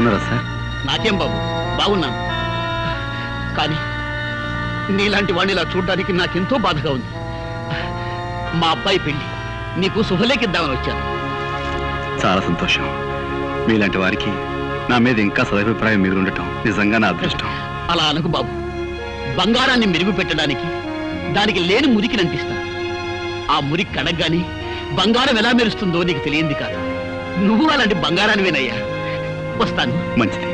బాగున్నారా సార్? నాకేం బాబు, బాగున్నాను. కానీ నీలాంటి వాడిని ఇలా చూడడానికి నాకెంతో బాధగా ఉంది. మా అబ్బాయి పెళ్లి నీకు శుభలేఖిద్దామని వచ్చాను. చాలా సంతోషం. మీలాంటి వారికి నా మీద ఇంకా సదభిప్రాయం మీద ఉండటం నిజంగా నా అదృష్టం. అలా అనకు బాబు. బంగారాన్ని మెరుగు పెట్టడానికి దానికి లేని మురికిని అంటిస్తాను. ఆ మురికి కడగ్గాని బంగారం ఎలా మెరుస్తుందో నీకు తెలియంది కాదు. నువ్వు అలాంటి బంగారానివేనయ్యా. వస్తాను. మంచిది.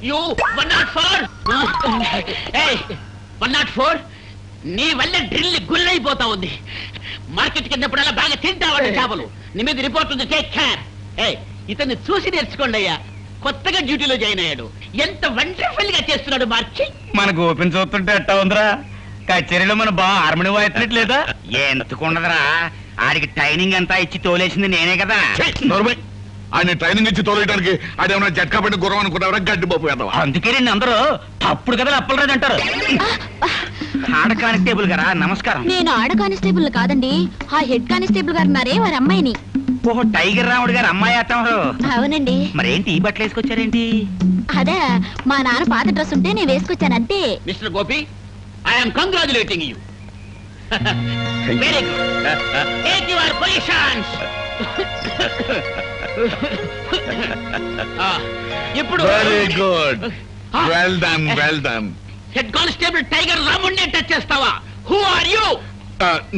You 104 నీ వల్ల డ్రిల్ గుల్లైపోతా ఉంది. మార్కెట్ కిందప్పుడల్లా బాగా తింటావండి చేపలు. నీ మీద రిపోర్ట్ ఉంది. Take care. ఇతన్ని చూసి నేర్చుకోండి అయ్యా. కొత్తగా డ్యూటీలో జాయిన్ అయ్యాడు. ఎంత వండర్ఫుల్ గా చేస్తున్నాడు మార్చి. మనకు ఓపెన్ చూస్తుంటే ఎట్టా ఉందిరా? కచేరీలో మన బాగా హార్మోని వాయించట్లేదా? ఎందుకుండదురా, ఆడికి ట్రైనింగ్ అంతా ఇచ్చి తోలేసింది నేనే కదా. ఆయన ట్రైనింగ్ ఇచ్చి తోలేయడానికి ఆడేమన్నా జట్కా పెట్టి గుర్రం అనుకున్నారా? గడ్డి బాబు ఎదవా. అందుకే నేను అందరూ అప్పుడు కదా అప్పలరాజు అంటారు. ఆడ కానిస్టేబుల్ గారా, నమస్కారం. నేను ఆడ కానిస్టేబుల్ కాదండి, ఆ హెడ్ కానిస్టేబుల్ గారు ఉన్నారే వారి అమ్మాయిని. ఓహో, టైగర్ రాముడు గారు అమ్మాయి అత్తమారు. అవునండి. మరేంటి ఈ బట్టలు వేసుకొచ్చారేంటి? అదే మా నాన్న పాత డ్రెస్ ఉంటే నేను వేసుకొచ్చాను అంతే. Mister Gopi, I'm congratulating you. Very good. Take your positions. ఇప్పుడు very good. Well done, well done. Head constable tiger రాముడిని టచ్ చేస్తావా? Who are you?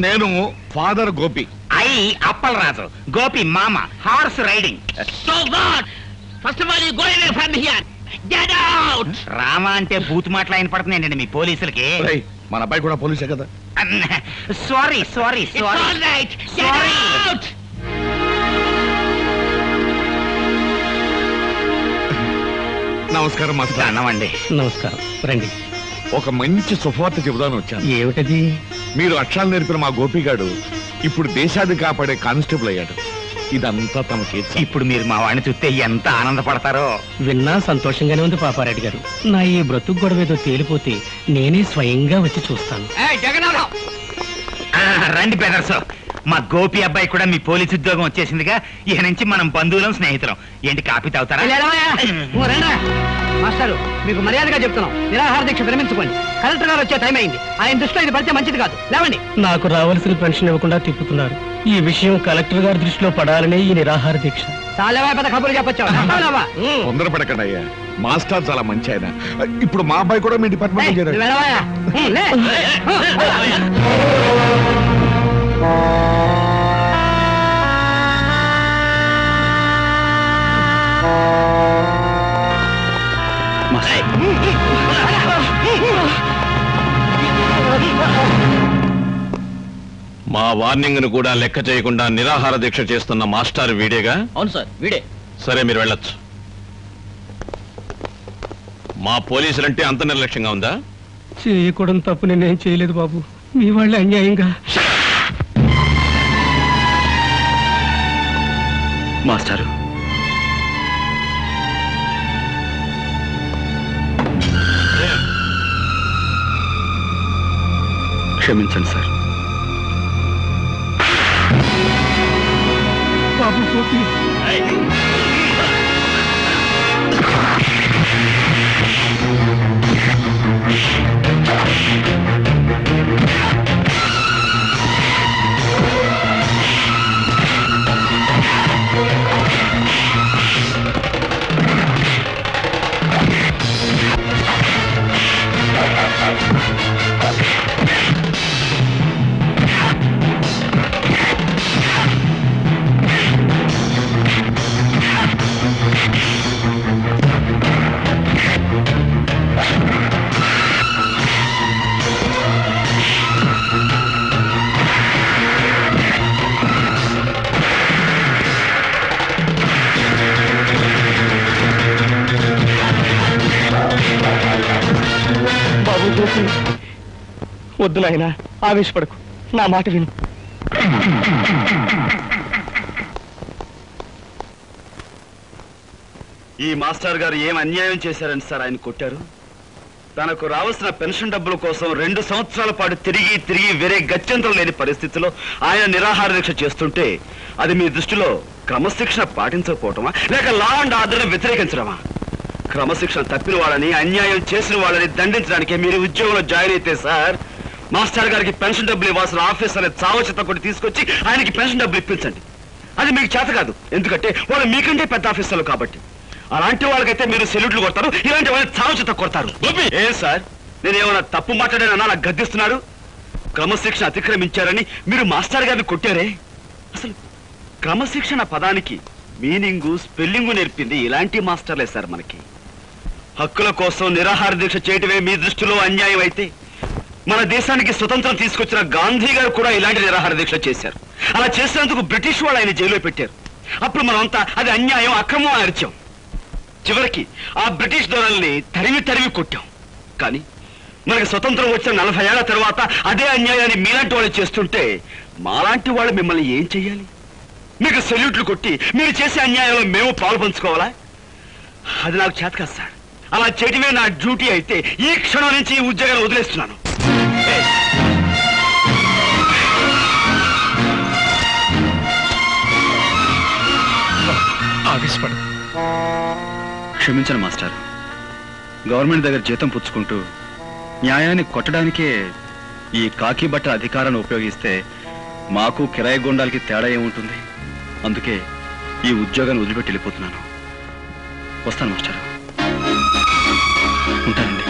నేను ఫాదర్ గోపి. అప్పలరాజు. గోపి మామ. Horse riding. So what? First of all you go away from here. Get out. Rama అంటే బూత్ మాటలు ఆయన పడుతున్నాయండి మీ పోలీసులకి. మన అబ్బాయి కూడా పోలీసే కదా. Sorry sorry sorry. All right. Get out. నమస్కారం మాస్టర్. అన్నమండి. నమస్కారం, రండి. ఒక మంచి శుభవార్త చెబుదాను వచ్చాను. ఏమిటది? మీరు అక్షరాలు నేర్పిన మా గోపిగాడు ఇప్పుడు దేశాన్ని కాపాడే కానిస్టేబుల్ అయ్యాడు. ఇదంతా తమ చేతి. ఇప్పుడు మీరు మా వాడిని చూస్తే ఎంత ఆనందపడతారో. విన్నా సంతోషంగానే ఉంది పాపారెడ్డి గారు. నా ఈ బ్రతుకు గొడవేదో తేలిపోతే నేనే స్వయంగా వచ్చి చూస్తాను. రండి బ్రదర్స్. మా గోపి అబ్బాయి కూడా మీ పోలీసు ఉద్యోగం వచ్చేసిందిగా. ఇక నుంచి మనం బంధువులం, స్నేహితులం. ఏంటి కాపీ తాగుతారా? మాస్టారు, మీకు మర్యాదగా చెప్తున్నాం, నిరాహార దీక్ష విరమించుకోండి. కలెక్టర్ గారు వచ్చే టైం అయింది. ఆయన దృష్టిలో ఇది పడితే మంచిది కాదు. లేవండి. నాకు రావాల్సిన పెన్షన్ ఇవ్వకుండా తిప్పుతున్నారు. ఈ విషయం కలెక్టర్ గారి దృష్టిలో పడాలనే ఈ నిరాహార దీక్ష. చాలా పెద్ద కబుర్లు చెప్పొచ్చావు. తొందరపడకండి అయ్యా. మాస్టర్ చాలా మంచి ఆయన. ఇప్పుడు మా అబ్బాయి కూడా మీ డిపార్ట్మెంట్ చేరాడు. మా వార్నింగ్ ను కూడా లెక్క చేయకుండా నిరాహార దీక్ష చేస్తున్న మాస్టర్ వీడేగా? అవును సార్, వీడే. సరే, మీరు వెళ్ళొచ్చు. మా పోలీసులంటే అంత నిర్లక్ష్యంగా ఉందా? చేయకూడదు తప్పు నేనేం చేయలేదు బాబు. మీ వాళ్ళే అన్యాయంగా. మాస్టారు, క్షమించండి సార్. బాబు గోపి, గోపి వద్దు నాయనా, ఆవేశపడకు, నా మాట విను. ఈ మాస్టర్ గారు ఏం అన్యాయం చేశారని సార్ ఆయన కొట్టారు? తనకు రావాల్సిన పెన్షన్ డబ్బుల కోసం 2 సంవత్సరాల పాటు తిరిగి తిరిగి వేరే గత్యంతరం లేని పరిస్థితిలో ఆయన నిరాహార దీక్ష చేస్తుంటే అది మీ దృష్టిలో క్రమశిక్షణ పాటించకపోవటమా, లేక లా అండ్ ఆర్డర్ని వ్యతిరేకించడమా? క్రమశిక్షణ తప్పిన వాళ్ళని, అన్యాయం చేసిన వాళ్ళని దండించడానికి మీరు ఉద్యోగంలో జాయిన్ అయితే సార్, మాస్టర్ గారికి పెన్షన్ డబ్బులు ఇవ్వాల్సిన ఆఫీసర్ చావచిత కొట్టి తీసుకొచ్చి ఆయనకి పెన్షన్ డబ్బులు ఇప్పించండి. అది మీకు చేత కాదు, ఎందుకంటే వాళ్ళు మీకంటే పెద్ద ఆఫీసర్లు కాబట్టి. అలాంటి వాళ్ళకైతే మీరు సెల్యూట్లు కొడతారు, ఇలాంటి వాళ్ళని చావచిత కొడతారు. ఏం సార్, నేనేమన్నా తప్పు మాట్లాడానన్నా నాకు గద్దిస్తున్నారు? క్రమశిక్షణ అతిక్రమించారని మీరు మాస్టర్ గారిని కొట్టారే? అసలు క్రమశిక్షణ పదానికి మీనింగు, స్పెల్లింగు నేర్పింది ఇలాంటి మాస్టర్లే సార్ మనకి. హక్కుల కోసం నిరాహార దీక్ష చేయటమే మీ దృష్టిలో అన్యాయం అయితే, మన దేశానికి స్వతంత్రం తీసుకొచ్చిన గాంధీ గారు కూడా ఇలాంటి నిరాహార దీక్ష చేశారు. అలా చేసినందుకు బ్రిటిష్ వాళ్ళు ఆయన జైల్లో పెట్టారు. అప్పుడు మనమంతా అది అన్యాయం, అక్రమం అని అరిచాం. చివరికి ఆ బ్రిటిష్ దొరల్ని తరిమి తరిమి కొట్టాం. కానీ మనకి స్వతంత్రం వచ్చిన 40 ఏళ్ల తర్వాత అదే అన్యాయాన్ని మీలాంటి వాళ్ళు చేస్తుంటే మాలాంటి వాళ్ళు మిమ్మల్ని ఏం చెయ్యాలి? మీకు సెల్యూట్లు కొట్టి మీరు చేసే అన్యాయంలో మేము పాలు పంచుకోవాలా? అది నాకు చేత కాదు సార్. అలా చేయటమే నా డ్యూటీ అయితే ఈ క్షణం నుంచి ఈ ఉద్యోగాన్ని వదిలేస్తున్నాను. ఆవేశపడు. క్షమించను మాస్టర్. గవర్నమెంట్ దగ్గర జీతం పుచ్చుకుంటూ న్యాయాన్ని కొట్టడానికే ఈ కాకి బట్ట అధికారాన్ని ఉపయోగిస్తే మాకు కిరాయి గుండాలకి తేడా ఏముంటుంది? అందుకే ఈ ఉద్యోగాన్ని వదిలిపెట్టి వెళ్ళిపోతున్నాను. వస్తాను మాస్టర్. ఉంటానండి.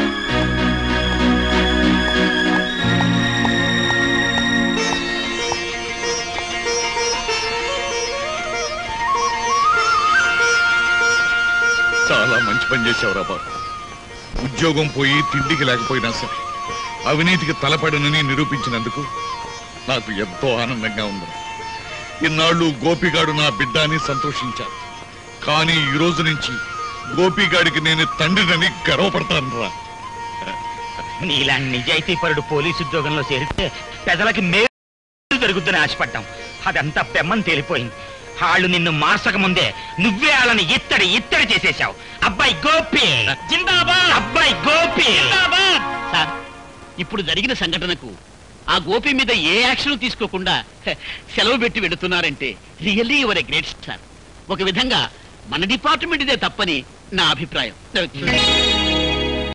చాలా మంచి పని చేశావురా బాబు. ఉద్యోగం పోయి తిండికి లేకపోయినా సరే అవినీతికి తలపడనని నిరూపించినందుకు నాకు ఎంతో ఆనందంగా ఉంది. ఇన్నాళ్ళు గోపిగాడు నా బిడ్డ అని సంతోషించాను. కానీ ఈ రోజు నుంచి గోపిగాడికి నేను తండ్రినని గర్వపడతాను రా. నీలా నిజాయితీ పరుడు పోలీసు ఉద్యోగంలో చేరితే ప్రజలకి మేలు జరుగుద్దని ఆశపడ్డాం. అదంతా పెమ్మని తేలిపోయింది. వాళ్ళు నిన్ను మార్చక ముందే నువ్వే వాళ్ళని ఇత్తడి చేసేశావు. అబ్బాయి గోపి జిందాబాద్, అబ్బాయి గోపి జిందాబాద్. సార్, ఇప్పుడు జరిగిన సంఘటనకు ఆ గోపి మీద ఏ యాక్షన్ తీసుకోకుండా సెలవు పెట్టి వెళుతున్నారంటే really your a great star. ఒక విధంగా మన డిపార్ట్మెంట్ ఇదే తప్పని నా అభిప్రాయం.